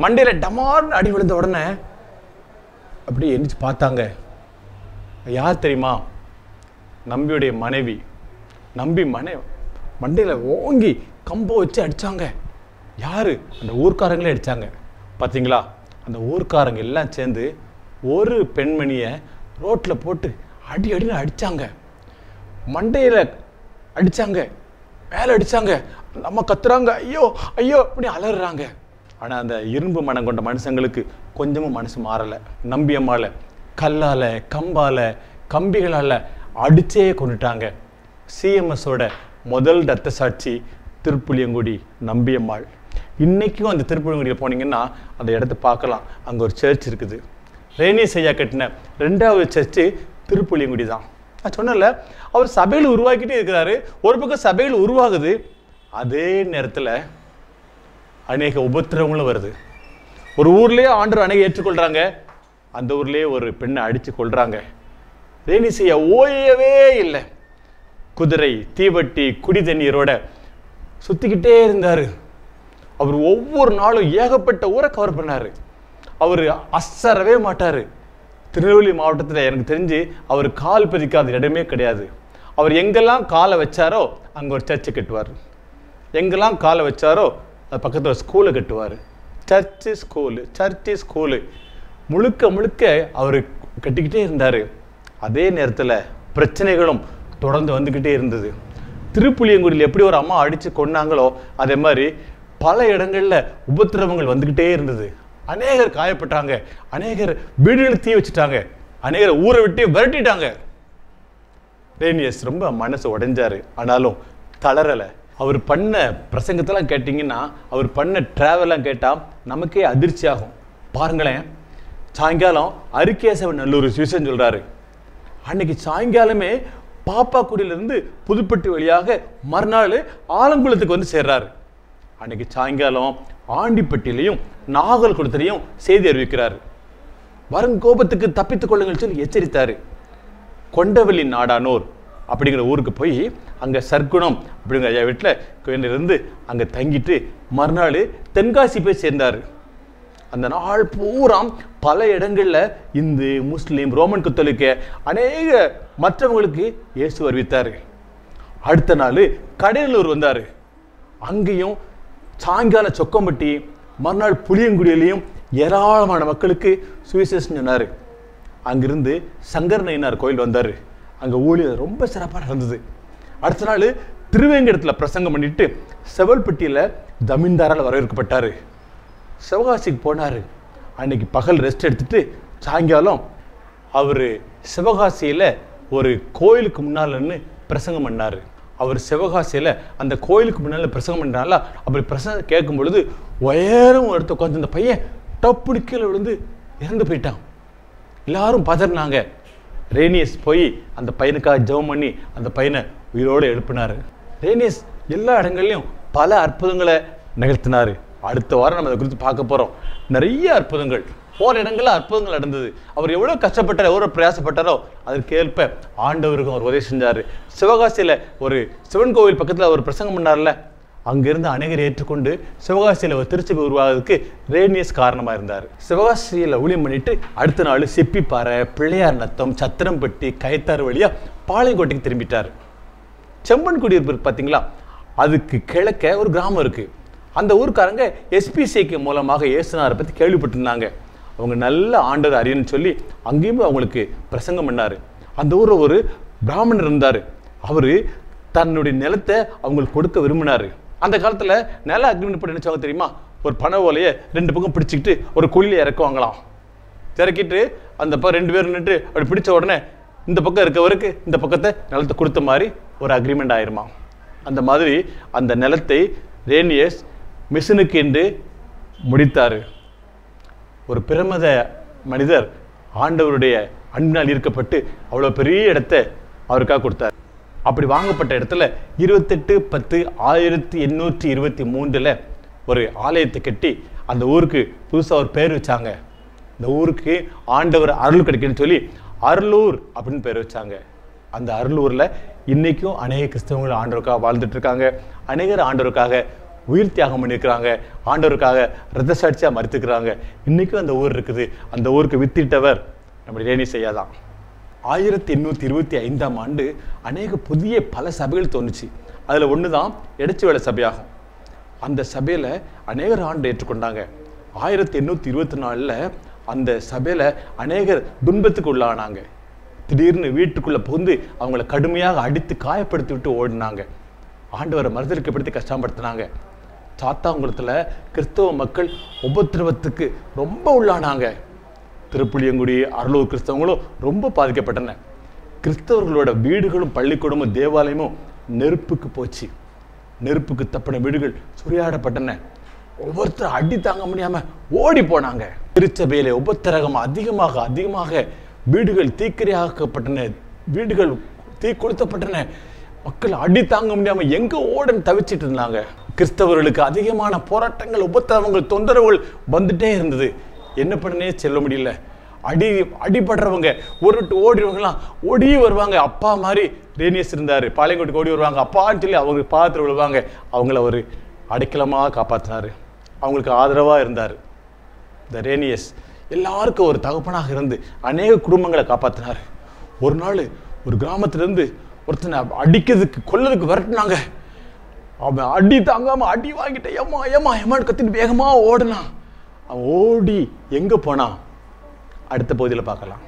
மண்டையில் டமார்னு அடி விழுந்த உடனே அப்படியே எந்திரிச்சு பார்த்தாங்க. யார் தெரியுமா? நம்பியுடைய மனைவி. நம்பி மண்டையில் ஓங்கி கம்பை வச்சு அடித்தாங்க. யார்? அந்த ஊர்க்காரங்களே அடித்தாங்க. பார்த்தீங்களா? அந்த ஊர்க்காரங்க எல்லாம் சேர்ந்து ஒரு பெண்மணியை ரோட்டில் போட்டு அடின்னு அடித்தாங்க. மண்டையில் அடித்தாங்க, மேலே அடித்தாங்க. நம்ம கத்துறாங்க, ஐயோ ஐயோ அப்படி அலறாங்க. ஆனால் அந்த இரும்பு மனம் கொண்ட மனுஷங்களுக்கு கொஞ்சமும் மனசு மாறலை. நம்பியம்மாளை கல்லால், கம்பால், கம்பிகளால் அடிச்சே கொண்டுட்டாங்க. சிஎம்எஸோட முதல் ரத்த சாட்சி திருப்புளியங்குடி நம்பியம்மாள். இன்றைக்கும் அந்த திருப்புளியங்குடியில் போனீங்கன்னா அந்த இடத்த பார்க்கலாம். அங்கே ஒரு சர்ச் இருக்குது. ரேனியஸ் ஐயா கட்டின 2வது சர்ச்சு திருப்புளியங்குடி தான். நான் சொன்னல, அவர் சபையில் உருவாக்கிட்டே இருக்கிறாரு. ஒரு பக்கம் சபையில் உருவாகுது, அதே நேரத்தில் அநேக உபத்திரவங்களும் வருது. ஒரு ஊர்லேயே ஆண்டவர் அநேக ஏற்றுக்கொள்கிறாங்க, அந்த ஊர்லேயே ஒரு பெண்ணை அடித்து கொள்கிறாங்க. ரேனியஸ் ஐயா ஓயவே இல்லை. குதிரை, தீவட்டி, குடி தண்ணீரோட சுற்றிக்கிட்டே இருந்தார். அவர் ஒவ்வொரு நாளும் ஏகப்பட்ட ஊரை கவர் பண்ணார். அவர் அசரவே மாட்டார். திருநெல்வேலி மாவட்டத்தில் எனக்கு தெரிஞ்சு அவர் கால் பதிக்காத இடமே கிடையாது. அவர் எங்கெல்லாம் காலை வச்சாரோ அங்கே ஒரு சர்ச்சை கட்டுவார். எங்கெல்லாம் காலை வச்சாரோ அது பக்கத்தில் ஸ்கூலை கட்டுவார். சர்ச்சு ஸ்கூலு முழுக்க முழுக்க அவர் கட்டிக்கிட்டே இருந்தார். அதே நேரத்தில் பிரச்சனைகளும் தொடர்ந்து வந்துக்கிட்டே இருந்தது. திருப்புளியங்குடியில் எப்படி ஒரு அம்மா அடித்து கொண்டாங்களோ அதே மாதிரி பல இடங்களில் உபத்திரவங்கள் வந்துக்கிட்டே இருந்தது. அநேகர் காயப்பட்டாங்க, அநேகர் வீடுகளில் தீ வச்சுட்டாங்க, அநேகர் ஊரை விட்டு விரட்டிட்டாங்க. ரேனியஸ் ரொம்ப மனசு உடைஞ்சாரு. ஆனாலும் தளரலை. அவர் பண்ண பிரசங்கத்தெல்லாம் கேட்டிங்கன்னா, அவர் பண்ண ட்ராவெல்லாம் கேட்டால் நமக்கே அதிர்ச்சி ஆகும். பாருங்களேன், சாயங்காலம் அரிக்கேசவன் நல்லூர் சுவிசேஷம் சொல்கிறாரு. அன்னைக்கு சாயங்காலமே பாப்பாக்குடியிலிருந்து புதுப்பட்டி வழியாக மறுநாள் ஆலங்குளத்துக்கு வந்து சேர்றாரு. அன்னைக்கு சாயங்காலம் ஆண்டிப்பட்டியிலையும் நாகல்குளத்திலையும் செய்தி அறிவிக்கிறார். வருங்கோபத்துக்கு தப்பித்துக் கொள்ளுங்கள் சொல்லி எச்சரித்தார். கொண்டவெளி நாடானோர் அப்படிங்கிற ஊருக்கு போய் அங்கே சர்க்குணம் அப்படிங்கிற ஐயா வீட்டில் இருந்து அங்கே தங்கிட்டு மறுநாள் தென்காசி போய் சேர்ந்தார். அந்த நாள் பூரா பல இடங்களில் இந்து, முஸ்லீம், ரோமன் கத்தோலிக்க அநேக மற்றவங்களுக்கு இயேசு அறிவித்தார். அடுத்த நாள் கடலூர் வந்தார். அங்கேயும் சாயங்கால சொக்கம்பட்டி, மறுநாள் புளியங்குடியிலையும் ஏராளமான மக்களுக்கு சுவிசேஷம் சொன்னார். அங்கிருந்து சங்கர் நயினார் கோயில் வந்தார். அங்கே ஊழியர் ரொம்ப சிறப்பாக இருந்தது. அடுத்த நாள் திருவேங்கடத்தில் பிரசங்கம் பண்ணிட்டு செவல்பட்டியில் ஜமீன்தாரால் வரவேற்கப்பட்டார். சிவகாசிக்கு போனார். அன்னைக்கு பகல் ரெஸ்ட் எடுத்துட்டு சாயங்காலம் அவர் சிவகாசியில் ஒரு கோயிலுக்கு முன்னால் நின்று பிரசங்கம் பண்ணார். அவர் சிவகாசியில் அந்த கோயிலுக்கு முன்னால் பிரசங்கம் பண்ணால அப்படி பிரசங்கம் கேட்கும் பொழுது உயரம் எடுத்து உட்காந்து அந்த பையன் டப்புனு கீழே விழுந்து இறந்து போயிட்டான். எல்லாரும் பதறினாங்க. ரேனியஸ் போய் அந்த பையனுக்காக ஜெபம் பண்ணி அந்த பையனை உயிரோடு எழுப்பினார். ரேனியஸ் எல்லா இடங்கள்லையும் பல அற்புதங்களை நிகழ்த்தினார். அடுத்த வாரம் நம்ம அதை குறித்து பார்க்க போகிறோம். நிறைய அற்புதங்கள், போகிற இடங்களில் அற்புதங்கள் நடந்தது. அவர் எவ்வளோ கஷ்டப்பட்டார், எவ்வளோ பிரயாசப்பட்டாரோ அதற்கேற்ப ஆண்டவருக்கும் அவர் உதவி செஞ்சார். சிவகாசியில் ஒரு சிவன் கோவில் பக்கத்தில் அவர் பிரசங்கம் பண்ணார்ல, அங்கிருந்து அநேகர் ஏற்றுக்கொண்டு சிவகாசியில் ஒரு திருச்சபை உருவாகிறதுக்கு ரேனியஸ் காரணமாக இருந்தார். சிவகாசியில் ஊழியம் பண்ணிட்டு அடுத்த நாள் செப்பிப்பாறை, பிள்ளையார் நத்தம், சத்திரம்பட்டி, கயத்தாறு வழியாக பாளையங்கோட்டைக்கு திரும்பிட்டார். செம்பன் குடியிருப்பு பார்த்தீங்களா, அதுக்கு கிழக்க ஒரு கிராமம் இருக்குது. அந்த ஊருக்காரங்க எஸ்பிசிக்கு மூலமாக இயேசுநாதரை பற்றி கேள்விப்பட்டிருந்தாங்க. அவங்க நல்ல ஆண்டவர் அறியன்னு சொல்லி அங்கேயும் அவங்களுக்கு பிரசங்கம் பண்ணார். அந்த ஊரில் ஒரு பிராமணர் இருந்தார். அவர் தன்னுடைய நிலத்தை அவங்களுக்கு கொடுக்க விரும்பினார். அந்த காலத்தில் நில அக்ரிமெண்ட் பண்ணி நினச்சவங்க தெரியுமா, ஒரு பனை ஓலையை 2 பக்கம் பிடிச்சிக்கிட்டு ஒரு குழியை இறக்குவாங்களாம். இறக்கிட்டு அந்த 2 பேர் நின்றுட்டு அப்படி பிடிச்ச உடனே இந்த பக்கம் இருக்கவருக்கு இந்த பக்கத்தை நிலத்தை கொடுத்த மாதிரி ஒரு அக்ரிமெண்ட் ஆயிருமா. அந்த மாதிரி அந்த நிலத்தை ரேனியஸ் மிஷனுக்கு என்று முடித்தார். ஒரு பிரமத மனிதர் ஆண்டவருடைய அன்பினால் ஈர்க்கப்பட்டு அவ்வளோ பெரிய இடத்தை அவருக்காக கொடுத்தார். அப்படி வாங்கப்பட்ட இடத்துல 28/10/1823 ஒரு ஆலயத்தை கட்டி அந்த ஊருக்கு புதுசாக ஒரு பேர் வச்சாங்க. இந்த ஊருக்கு ஆண்டவர் அருள் கிடைக்குன்னு சொல்லி அருளூர் அப்படின்னு பேர் வச்சாங்க. அந்த அருளூரில் இன்றைக்கும் அநேக கிறிஸ்தவங்கள் ஆண்டவருக்காக வாழ்ந்துட்டு இருக்காங்க. அநேகர் ஆண்டவருக்காக உயிர் தியாகம் பண்ணியிருக்கிறாங்க, ஆண்டவருக்காக இரத்த சாட்சியாக மறுத்துக்கிறாங்க. இன்றைக்கும் அந்த ஊர் இருக்குது. அந்த ஊருக்கு வித்திட்டவர் நம்முடைய ரேனியஸ் ஐயா தான். 1825ஆம் ஆண்டு அநேக புதிய பல சபைகள் தோணுச்சு. அதில் ஒன்று தான் எடச்சி வேலை சபையாகும். அந்த சபையில் அநேகர் ஆண்டு ஏற்றுக்கொண்டாங்க. 1824 அந்த சபையில் அநேகர் துன்பத்துக்கு உள்ளானாங்க. திடீர்னு வீட்டுக்குள்ளே புகுந்து அவங்கள கடுமையாக அடித்து காயப்படுத்தி விட்டு ஓடினாங்க. ஆண்டவரை மறுதலிக்கப்படுத்தி கஷ்டப்படுத்தினாங்க. சாத்தாங்குளத்தில் கிறிஸ்தவ மக்கள் உபத்திரவத்துக்கு ரொம்ப உள்ளானாங்க. திருப்புளியங்குடி, அருளூர் கிறிஸ்தவங்களும் ரொம்ப பாதிக்கப்பட்டன. கிறிஸ்தவர்களோட வீடுகளும் பள்ளிக்கூடமும் தேவாலயமும் நெருப்புக்கு போச்சு. நெருப்புக்கு தப்பின வீடுகள் சூறையாடப்பட்டன. ஒவ்வொருத்தரும் அடி தாங்க முடியாம ஓடி போனாங்க. திருச்சபையில உபத்திரகம் அதிகமாக அதிகமாக வீடுகள் தீக்கிரையாக்கப்பட்டன, வீடுகள் தீ கொளுத்தப்பட்டன. மக்கள் அடி தாங்க முடியாம எங்க ஓடன்னு தவிச்சிட்டு இருந்தாங்க. கிறிஸ்தவர்களுக்கு அதிகமான போராட்டங்கள், உபத்திரவங்கள், தொந்தரவுகள் வந்துட்டே இருந்தது. என்ன பண்ணனே சொல்ல முடியல. அடிபடுறவங்க ஒரு விட்டு ஓடிடுவாங்களாம், ஓடியே வருவாங்க. அப்பா மாதிரி ரேனியஸ் இருந்தார். பாளையங்கோட்டுக்கு ஓடி வருவாங்க, அப்பான்னு சொல்லி அவங்க பாதத்தில் விழுவாங்க. அவங்கள ஒரு அடைக்கலமாக காப்பாற்றினார், அவங்களுக்கு ஆதரவாக இருந்தார். இந்த ரேனியஸ் எல்லாருக்கும் ஒரு தகப்பனாக இருந்து அநேக குடும்பங்களை காப்பாற்றினார். ஒரு நாள் ஒரு கிராமத்திலேருந்து ஒருத்தனை அடிக்கிறதுக்கு கொல்லதுக்கு விரட்டினாங்க. அவன் அடி தாங்காம அடி வாங்கிட்ட ஏமா ஏமா ஏமான்னு கத்திட்டு வேகமாக ஓடினான். அவன் ஓடி எங்கே போனான் அடுத்த பகுதியில் பார்க்கலாம்.